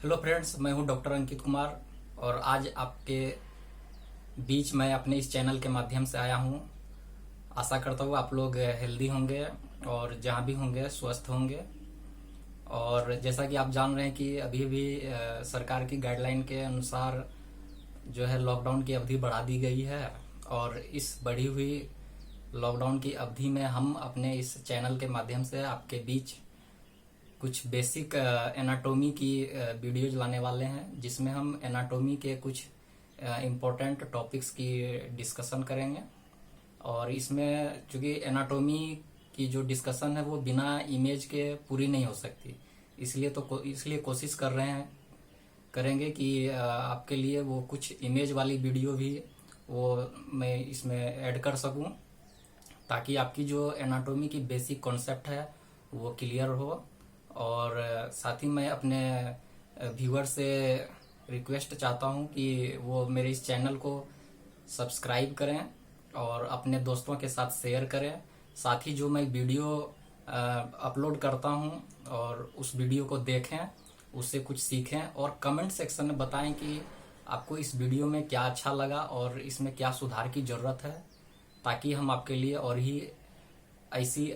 Hello friends, मैं हूं doctor Ankit Kumar और आज आपके बीच मैं अपने इस चैनल के माध्यम से आया हूं। आशा करता हूं आप लोग हेल्दी होंगे और जहां भी होंगे स्वस्थ होंगे। और जैसा कि आप जान रहे हैं कि अभी भी सरकार की गाइडलाइन के अनुसार जो है लॉकडाउन की अवधि बढ़ा दी गई है। और इस बढ़ी हुई लॉकडाउन की अवधि में हम अपने इस चैनल के माध्यम से आपके बीच कुछ बेसिक एनाटोमी की वीडियोज लाने वाले हैं, जिसमें हम एनाटोमी के कुछ इम्पोर्टेंट टॉपिक्स की डिस्कशन करेंगे। और इसमें चूंकि एनाटोमी की जो डिस्कशन है वो बिना इमेज के पूरी नहीं हो सकती, इसलिए कोशिश करेंगे कि आपके लिए वो कुछ इमेज वाली वीडियो भी वो मैं इसमें ऐड कर सकूं, ताकि आपकी जो एनाटोमी की बेसिक कॉन्सेप्ट है वो क्लियर हो। और साथ ही मैं अपने व्यूअर से रिक्वेस्ट चाहता हूं कि वो मेरे इस चैनल को सब्सक्राइब करें और अपने दोस्तों के साथ शेयर करें। साथ ही जो मैं वीडियो अपलोड करता हूं और उस वीडियो को देखें, उससे कुछ सीखें और कमेंट सेक्शन में बताएं कि आपको इस वीडियो में क्या अच्छा लगा और इसमें क्या सुधार की ज़रूरत है, ताकि हम आपके लिए और ही ऐसी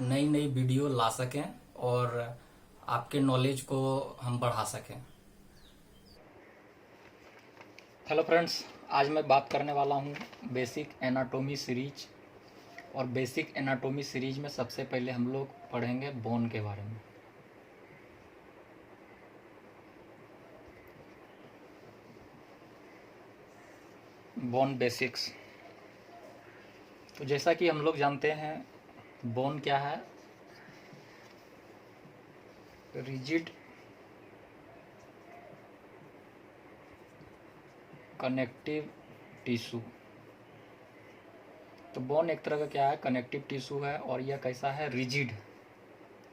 नई नई वीडियो ला सकें और आपके नॉलेज को हम बढ़ा सकें। हेलो फ्रेंड्स, आज मैं बात करने वाला हूं बेसिक एनाटोमी सीरीज। और बेसिक एनाटोमी सीरीज में सबसे पहले हम लोग पढ़ेंगे बोन के बारे में। Bone basics. तो जैसा कि हम लोग जानते हैं, बोन क्या है? Rigid connective tissue. तो बोन एक तरह का क्या है? कनेक्टिव टिश्यू है और यह कैसा है? रिजिड।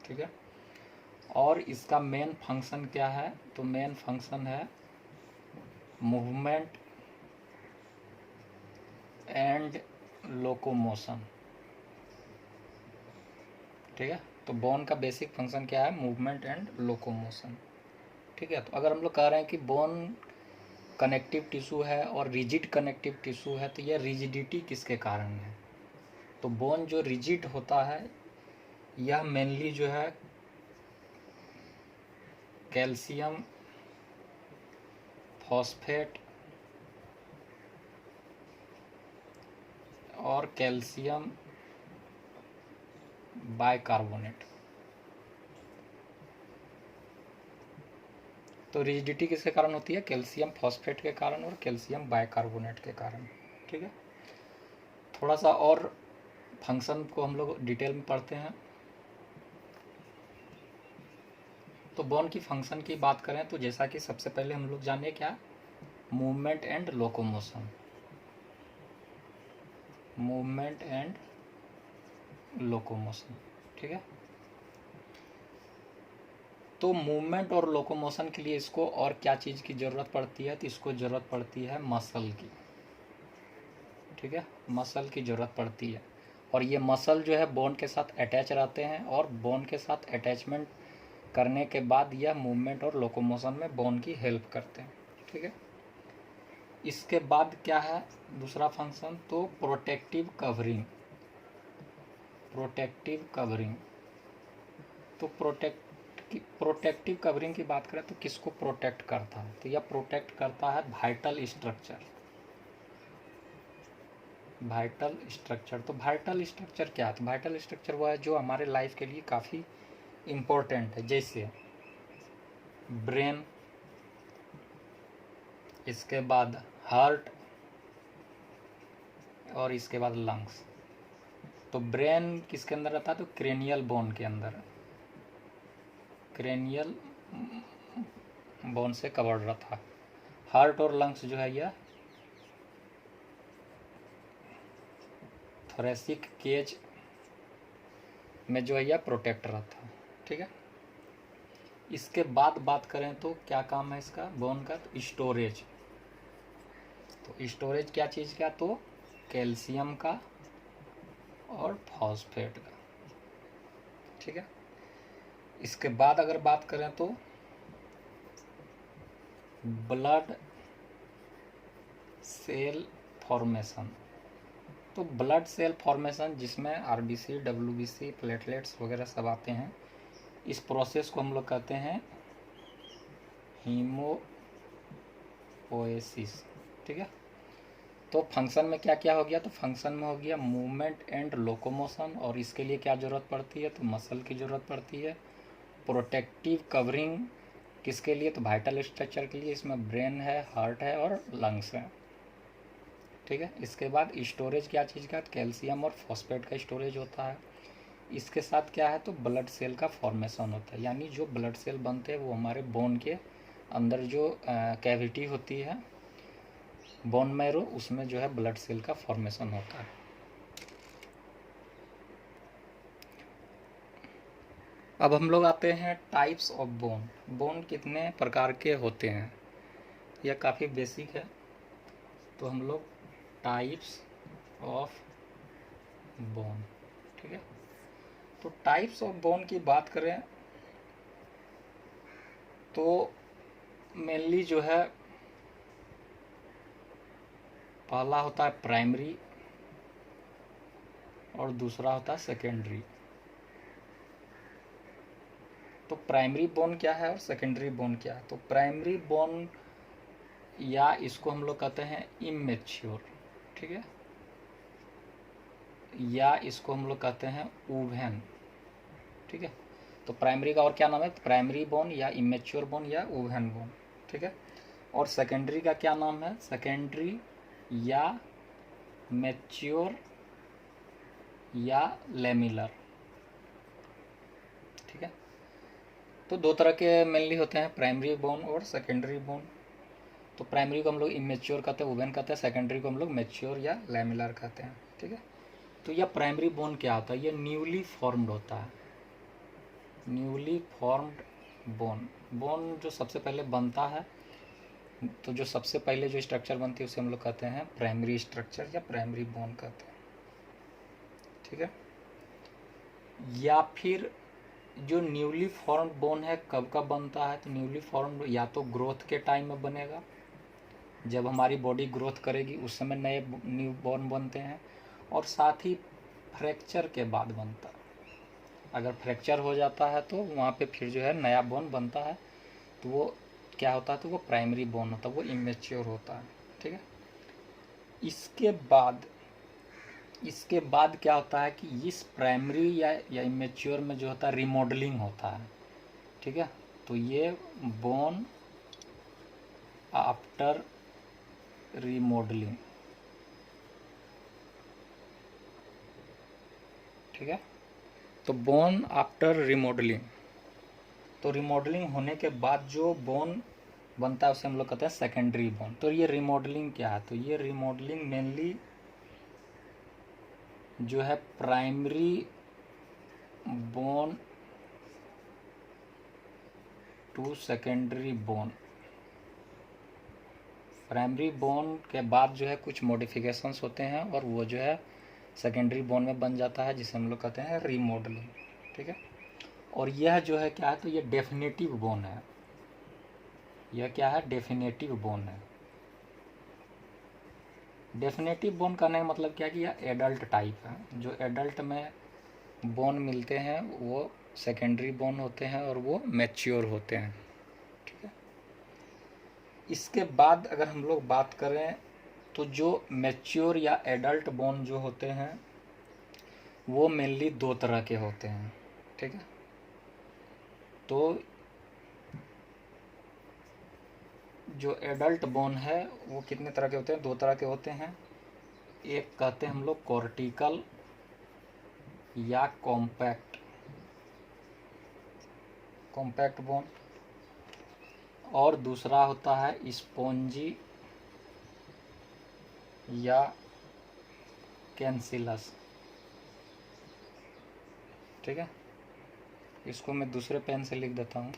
ठीक है। और इसका मेन फंक्शन क्या है? तो मेन फंक्शन है मूवमेंट एंड लोकोमोशन। ठीक है। तो बोन का बेसिक फंक्शन क्या है? Movement and locomotion. ठीक है। तो अगर हम लोग कह रहे हैं कि बोन कनेक्टिव टिश्यू है और रिजिड कनेक्टिव टिश्यू है, तो यह रिजिडिटी किसके कारण है? तो बोन जो रिजिड होता है यह मेनली जो है कैल्शियम फॉस्फेट और कैल्शियम बाइकार्बोनेट। तो रिजिडिटी किसके कारण होती है? कैल्शियम फॉस्फेट के कारण और कैल्शियम बाइकार्बोनेट के कारण। ठीक है। थोड़ा सा और फंक्शन को हम लोग डिटेल में पढ़ते हैं। तो बोन की फंक्शन की बात करें तो जैसा कि सबसे पहले हम लोग जाने क्या? Movement and locomotion. Movement and locomotion. ठीक है। तो मूवमेंट और लोकोमोशन के लिए इसको और क्या चीज़ की ज़रूरत पड़ती है? तो इसको ज़रूरत पड़ती है मसल की। ठीक है। मसल की ज़रूरत पड़ती है और ये मसल जो है बोन के साथ अटैच रहते हैं और बोन के साथ अटैचमेंट करने के बाद यह मूवमेंट और लोकोमोशन में बोन की हेल्प करते हैं। ठीक है। इसके बाद क्या है दूसरा फंक्शन? तो प्रोटेक्टिव कवरिंग। Protective covering. तो प्रोटेक्टिव कवरिंग की बात करें तो किसको प्रोटेक्ट करता है? तो यह प्रोटेक्ट करता है वाइटल स्ट्रक्चर। Vital structure. तो वाइटल स्ट्रक्चर क्या है? तो वाइटल स्ट्रक्चर वो है जो हमारे लाइफ के लिए काफ़ी इम्पोर्टेंट है, जैसे ब्रेन, इसके बाद हार्ट और इसके बाद लंग्स। तो ब्रेन किसके अंदर रहता है? तो क्रेनियल बोन के अंदर, क्रेनियल बोन से कवर्ड रहता है। हार्ट और लंग्स जो है यह थोरेसिक केज में जो है यह प्रोटेक्ट रहता है। ठीक है। इसके बाद बात करें तो क्या काम है इसका बोन का? तो स्टोरेज। तो स्टोरेज क्या चीज़ का? तो कैल्शियम का और फॉस्फेट का। ठीक है। इसके बाद अगर बात करें तो ब्लड सेल फॉर्मेशन। तो ब्लड सेल फॉर्मेशन जिसमें आरबीसी, डब्ल्यूबीसी, प्लेटलेट्स वगैरह सब आते हैं, इस प्रोसेस को हम लोग कहते हैं हीमोपोएसिस। ठीक है। तो फंक्शन में क्या क्या हो गया, तो फंक्शन में हो गया मूवमेंट एंड लोकोमोशन, और इसके लिए क्या ज़रूरत पड़ती है, तो मसल की ज़रूरत पड़ती है। प्रोटेक्टिव कवरिंग किसके लिए, तो वाइटल स्ट्रक्चर के लिए, इसमें ब्रेन है, हार्ट है और लंग्स है। ठीक है। इसके बाद स्टोरेज क्या चीज़ का, कैल्शियम और फॉस्फेट का स्टोरेज होता है। इसके साथ क्या है, तो ब्लड सेल का फॉर्मेशन होता है, यानी जो ब्लड सेल बनते हैं वो हमारे बोन के अंदर जो कैविटी होती है, बोन मैरो, उसमें जो है ब्लड सेल का फॉर्मेशन होता है। अब हम लोग आते हैं टाइप्स ऑफ बोन। बोन कितने प्रकार के होते हैं, यह काफ़ी बेसिक है। तो हम लोग टाइप्स ऑफ बोन, ठीक है। तो टाइप्स ऑफ बोन की बात करें तो मेनली जो है पहला होता है प्राइमरी और दूसरा होता है सेकेंडरी। तो प्राइमरी बोन क्या है और सेकेंडरी बोन क्या है, तो प्राइमरी बोन या इसको हम लोग कहते हैं इमेच्योर, ठीक है, या इसको हम लोग कहते हैं ऊवेन। ठीक है। तो प्राइमरी का और क्या नाम है, प्राइमरी बोन या इमेच्योर बोन या ऊवेन बोन। ठीक है। और सेकेंडरी का क्या नाम है, सेकेंडरी या मैच्योर या लेमिलर। ठीक है। तो दो तरह के मेनली होते हैं, प्राइमरी बोन और सेकेंडरी बोन। तो प्राइमरी को हम लोग इमेच्योर कहते हैं, ऊवेन कहते हैं, सेकेंडरी को हम लोग मैच्योर या लेमिलर कहते हैं। ठीक है। तो यह प्राइमरी बोन क्या होता है, ये न्यूली फॉर्म्ड होता है, न्यूली फॉर्म्ड बोन। बोन जो सबसे पहले बनता है, तो जो सबसे पहले जो स्ट्रक्चर बनती है उसे हम लोग कहते हैं प्राइमरी स्ट्रक्चर या प्राइमरी बोन कहते हैं। ठीक है। या फिर जो न्यूली फॉर्म्ड बोन है कब कब बनता है, तो न्यूली फॉर्म्ड या तो ग्रोथ के टाइम में बनेगा, जब हमारी बॉडी ग्रोथ करेगी उस समय नए न्यू बोन बनते हैं, और साथ ही फ्रैक्चर के बाद बनता है। अगर फ्रैक्चर हो जाता है तो वहाँ पे फिर जो है नया बोन बनता है, तो वो क्या होता है, तो वो प्राइमरी बोन होता है, वो इमेच्योर होता है। ठीक है। इसके बाद क्या होता है कि इस प्राइमरी या इमेच्योर में जो होता है रिमॉडलिंग होता है। ठीक है। तो ये बोन आफ्टर रिमॉडलिंग, ठीक है। तो बोन आफ्टर रिमॉडलिंग, तो रिमॉडलिंग होने के बाद जो बोन बनता है उसे हम लोग कहते हैं सेकेंडरी बोन। तो ये रिमॉडलिंग क्या है, तो ये रिमॉडलिंग मेनली जो है primary bone to secondary bone, primary bone के बाद जो है कुछ मॉडिफिकेशंस होते हैं और वो जो है सेकेंडरी बोन में बन जाता है, जिसे हम लोग कहते हैं रिमॉडलिंग। ठीक है। और यह जो है क्या है, तो ये डेफिनेटिव बोन है। यह क्या है, डेफिनेटिव बोन है। डेफिनेटिव बोन करने का मतलब क्या है कि यह एडल्ट टाइप है। जो एडल्ट में बोन मिलते हैं वो सेकेंडरी बोन होते हैं और वो मैच्योर होते हैं। ठीक है। इसके बाद अगर हम लोग बात करें तो जो मैच्योर या एडल्ट बोन जो होते हैं वो मेनली दो तरह के होते हैं। ठीक है। तो जो एडल्ट बोन है वो कितने तरह के होते हैं, दो तरह के होते हैं। एक कहते हैं हम लोग कॉर्टिकल या कॉम्पैक्ट बोन, और दूसरा होता है स्पॉन्जी या कैंसिलस। ठीक है। इसको मैं दूसरे पेन से लिख देता हूँ।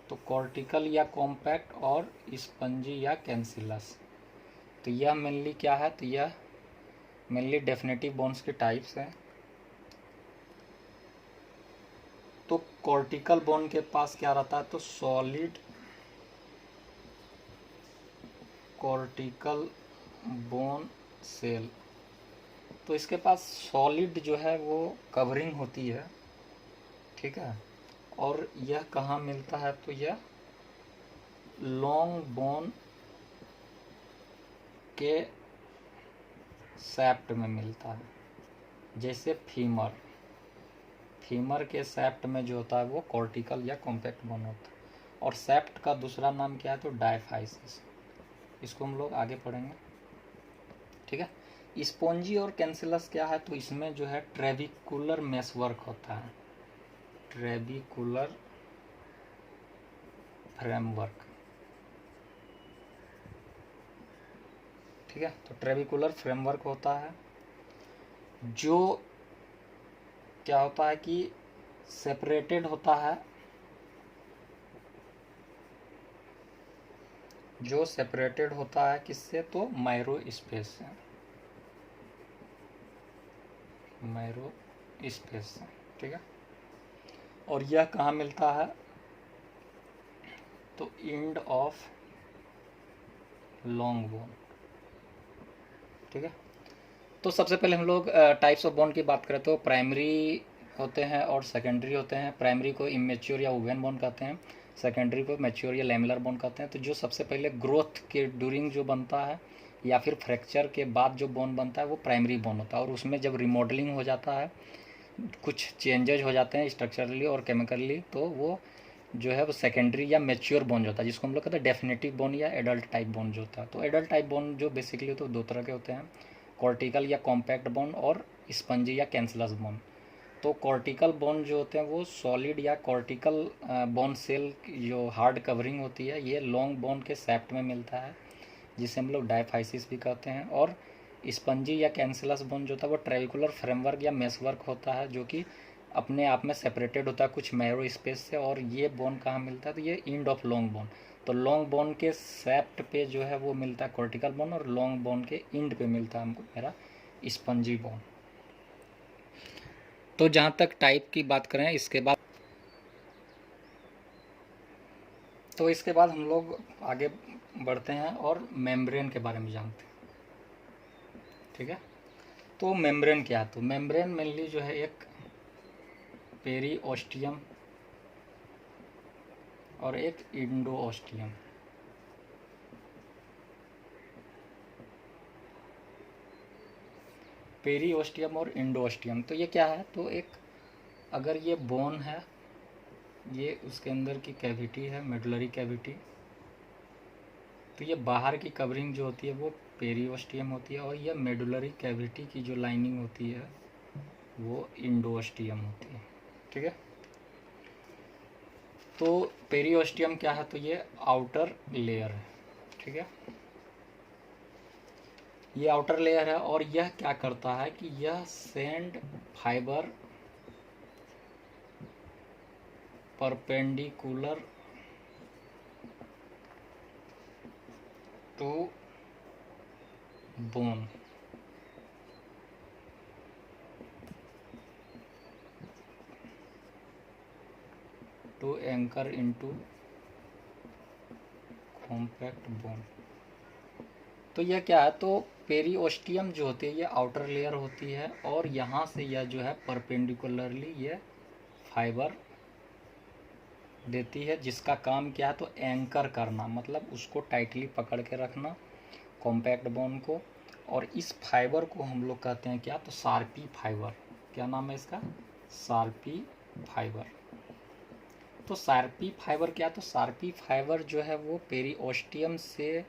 तो कॉर्टिकल या कॉम्पैक्ट और स्पंजी या कैंसिलस, तो यह मेनली क्या है, तो यह मेनली डेफिनेटिव बोन्स के टाइप्स हैं। तो कॉर्टिकल बोन के पास क्या रहता है, तो सॉलिड कॉर्टिकल बोन सेल। तो इसके पास सॉलिड जो है वो कवरिंग होती है, ठीक है। और यह कहाँ मिलता है, तो यह लॉन्ग बोन के सैप्ट में मिलता है। जैसे फीमर के सैप्ट में जो होता है वो कॉर्टिकल या कॉम्पैक्ट बोन होता है। और सैप्ट का दूसरा नाम क्या है, तो डायफाइसिस। इसको हम लोग आगे पढ़ेंगे, ठीक है। स्पॉन्जी और कैंसिलस क्या है, तो इसमें जो है ट्रेबिकुलर मेसवर्क होता है, ट्रेबिकुलर फ्रेमवर्क, ठीक है। तो ट्रेबिकुलर फ्रेमवर्क होता है, जो क्या होता है कि सेपरेटेड होता है, जो सेपरेटेड होता है किससे, तो मैरो स्पेस से, मैरो स्पेस से, ठीक है। और यह कहाँ मिलता है, तो एंड ऑफ लॉन्ग बोन, ठीक है। तो सबसे पहले हम लोग टाइप्स ऑफ बोन की बात करें तो प्राइमरी होते हैं और सेकेंडरी होते हैं। प्राइमरी को इमेच्योर या ओवेन बोन कहते हैं, सेकेंडरी को मैच्योर या लैमेलर बोन कहते हैं। तो जो सबसे पहले ग्रोथ के ड्यूरिंग जो बनता है या फिर फ्रैक्चर के बाद जो बोन बनता है वो प्राइमरी बोन होता है। और उसमें जब रिमॉडलिंग हो जाता है, कुछ चेंजेज हो जाते हैं स्ट्रक्चरली और केमिकली, तो वो जो है वो सेकेंडरी या मैच्योर बोन जो होता है, जिसको हम लोग कहते हैं डेफिनेटिव बोन या एडल्ट टाइप बोन जो होता है। तो एडल्ट टाइप बोन जो बेसिकली तो दो तरह के होते हैं, कॉर्टिकल या कॉम्पैक्ट बोन और स्पंजी या कैंसलस बोन। तो कॉर्टिकल बोन जो होते हैं वो सॉलिड या कॉर्टिकल बोन सेल जो हार्ड कवरिंग होती है, ये लॉन्ग बोन के सैप्ट में मिलता है, जिसे हम लोग डायफाइसिस भी कहते हैं। और स्पंजी या कैंसलस बोन जो होता है वो ट्रेबिकुलर फ्रेमवर्क या मेसवर्क होता है, जो कि अपने आप में सेपरेटेड होता है कुछ मैरो स्पेस से। और ये बोन कहाँ मिलता है, तो ये एंड ऑफ लॉन्ग बोन। तो लॉन्ग बोन के सैप्ट पे जो है वो मिलता है कॉर्टिकल बोन, और लॉन्ग बोन के एंड पे मिलता है हमको मेरा स्पंजी बोन। तो जहाँ तक टाइप की बात करें, इसके बाद हम लोग आगे बढ़ते हैं और मेम्ब्रेन के बारे में जानते हैं, ठीक है। तो मेम्ब्रेन क्या है, तो मेम्ब्रेन मेनली जो है एक पेरीओस्टियम और एक इंडोओस्टियम। पेरीओस्टियम और इंडोओस्टियम, तो ये क्या है, तो एक अगर ये बोन है, ये उसके अंदर की कैविटी है, मेडुलरी कैविटी, तो ये बाहर की कवरिंग जो होती है वो पेरीओस्टियम होती है, और यह मेडुलरी कैविटी की जो लाइनिंग होती है वो इंडोओस्टियम होती है, ठीक है। तो पेरीओस्टियम क्या है, तो ये आउटर लेयर है, ठीक है। ये आउटर लेयर है, और यह क्या करता है कि यह send fibre perpendicular to bone, to anchor into compact bone. तो यह क्या है, तो पेरीओस्टियम जो होती है ये आउटर लेयर होती है, और यहाँ से यह जो है परपेंडिकुलरली ये फाइबर देती है, जिसका काम क्या है, तो एंकर करना, मतलब उसको टाइटली पकड़ के रखना कॉम्पैक्ट बोन को। और इस फाइबर को हम लोग कहते हैं क्या, तो शार्पी फाइबर। क्या नाम है इसका, शार्पी फाइबर। तो शार्पी फाइबर क्या, तो शार्पी फाइबर जो है वो पेरीओस्टियम से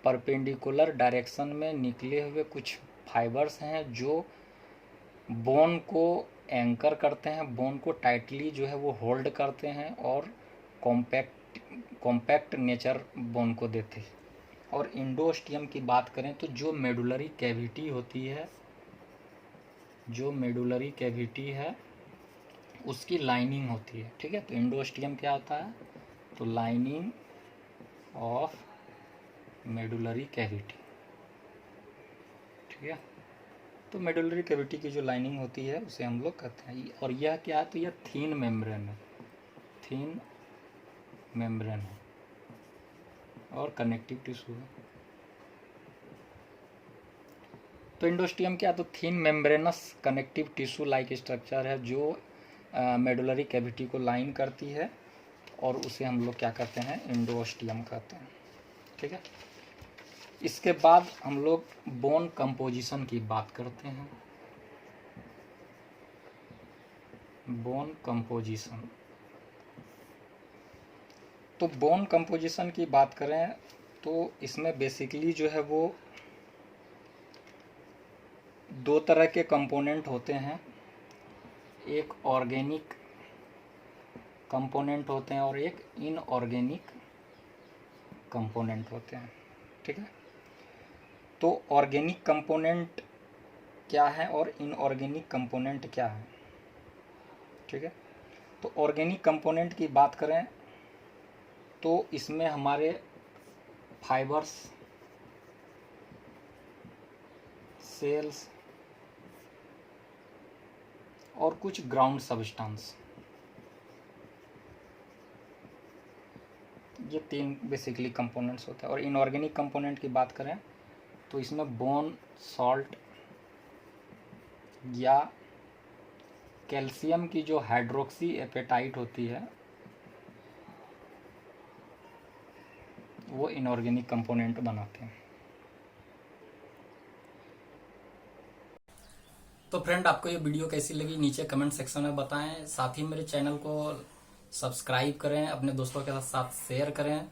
परपेंडिकुलर डायरेक्शन में निकले हुए कुछ फाइबर्स हैं, जो बोन को एंकर करते हैं, बोन को टाइटली जो है वो होल्ड करते हैं, और कॉम्पैक्ट नेचर बोन को देते हैं। और इंडोस्टियम की बात करें तो जो मेडुलरी कैविटी होती है, जो मेडुलरी कैविटी है उसकी लाइनिंग होती है, ठीक है। तो इंडोस्टियम क्या होता है, तो लाइनिंग ऑफ मेडुलरी कैविटी, ठीक है। तो मेडुलरी कैविटी की जो लाइनिंग होती है उसे हम लोग कहते हैं। और यह क्या है, तो यह थीन मेम्ब्रेन है, थीन मेम्ब्रेन है, और कनेक्टिव टिश्यू है। तो इंडोस्टियम क्या, तो thin membranes connective tissue like structure है जो मेडुलरी कैविटी को लाइन करती है, और उसे हम लोग क्या कहते हैं, इंडोस्टियम कहते हैं। ठीक है, इसके बाद हम लोग बोन कंपोजिशन की बात करते हैं। बोन कंपोजिशन, तो बोन कंपोजिशन की बात करें तो इसमें बेसिकली जो है वो दो तरह के कंपोनेंट होते हैं, एक ऑर्गेनिक कंपोनेंट होते हैं और एक इनऑर्गेनिक कंपोनेंट होते हैं। ठीक है, तो ऑर्गेनिक कंपोनेंट क्या है और इनऑर्गेनिक कंपोनेंट क्या है। ठीक है, तो ऑर्गेनिक कंपोनेंट की बात करें तो इसमें हमारे फाइबर्स, सेल्स और कुछ ग्राउंड सब्सटेंस, ये तीन बेसिकली कंपोनेंट्स होते हैं। और इनऑर्गेनिक कंपोनेंट की बात करें तो इसमें बोन सॉल्ट या कैल्शियम की जो हाइड्रोक्सी एपेटाइट होती है वो इनऑर्गेनिक कंपोनेंट बनाते हैं। तो फ्रेंड, आपको ये वीडियो कैसी लगी नीचे कमेंट सेक्शन में बताएं। साथ ही मेरे चैनल को सब्सक्राइब करें, अपने दोस्तों के साथ शेयर करें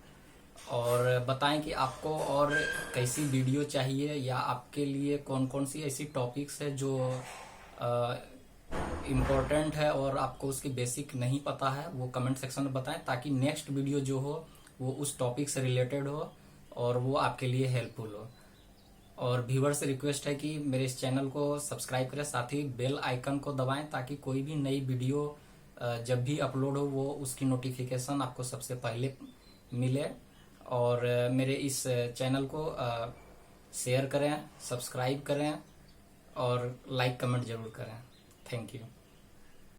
और बताएं कि आपको और कैसी वीडियो चाहिए या आपके लिए कौन कौन सी ऐसी टॉपिक्स है जो इम्पोर्टेंट है और आपको उसकी बेसिक नहीं पता है, वो कमेंट सेक्शन में बताएं ताकि नेक्स्ट वीडियो जो हो वो उस टॉपिक से रिलेटेड हो और वो आपके लिए हेल्पफुल हो। और व्यूअर से रिक्वेस्ट है कि मेरे इस चैनल को सब्सक्राइब करें, साथ ही बेल आइकन को दबाएं ताकि कोई भी नई वीडियो जब भी अपलोड हो वो उसकी नोटिफिकेशन आपको सबसे पहले मिले। और मेरे इस चैनल को शेयर करें, सब्सक्राइब करें और लाइक कमेंट जरूर करें। Thank you.